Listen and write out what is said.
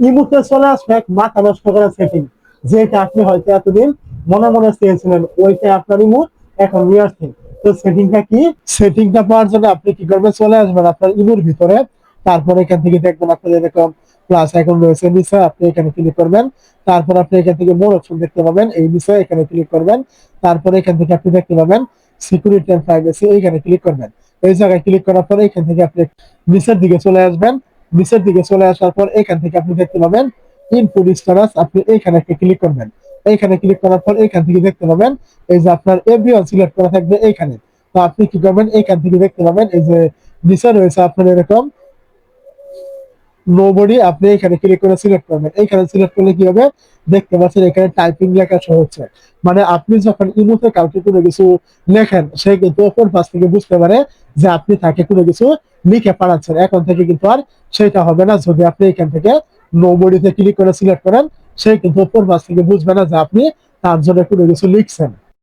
ইমোতে চলে আসবে এক মাথা নষ্ট করা সেটিং, যেটা আপনি হয়তো এতদিন মনে মনে চেয়েছিলেন, ওইটা আপনার ইমো এখন নিয়ে আসছেন। তো সেটিংটা কি? সেটিংটা পাওয়ার জন্য আপনি কি করবেন, চলে আসবেন আপনার ইমোর ভিতরে। তারপরে এখান থেকে দেখবেন আপনার এরকম প্লাস আইকন রয়েছে নিচে, আপনি এখানে ক্লিক করবেন। তারপর আপনি এখান থেকে মোর অপশন দেখতে পাবেন, এই নিচে এখানে ক্লিক করবেন। তারপরে এখান থেকে আপনি দেখতে পাবেন সিকিউরিটি এন্ড প্রাইভেসি, এইখানে ক্লিক করবেন। এই জায়গায় ক্লিক করার পরে এখান থেকে আপনি নিচের দিকে চলে আসবেন। নিচের দিকে চলে আসার পর এখান থেকে আপনি দেখতে পাবেন ইনপুট স্ট্যাটাস, আপনি এইখানে একটা ক্লিক করবেন। এইখানে ক্লিক করার পর এখান থেকে দেখতে পাবেন এই যে আপনার এভরিওয়ান সিলেক্ট করা থাকবে এইখানে। তো আপনি কি করবেন, এইখান থেকে দেখতে পাবেন এই যে নিচে রয়েছে আপনার এরকম নোবডি, আপনি এখানে ক্লিক করে সিলেক্ট করবেন। এইখানে সিলেক্ট করলে কি হবে, দেখতে পাচ্ছেন এখানে টাইপিং লেখা শো হচ্ছে। মানে আপনি যখন ইমোতে কাউকে কোনো কিছু লেখেন, সে কিন্তু অপর পাশ থেকে বুঝতে পারে যে আপনি তাকে কোনো কিছু লিখে পাঠাচ্ছেন। এখন থেকে কিন্তু আর সেটা হবে না, যদি আপনি এখান থেকে নোবডিতে ক্লিক করে সিলেক্ট করেন, সে কিন্তু অপর পাশ থেকে বুঝবে না যে আপনি তার জন্য কোনো কিছু লিখছেন।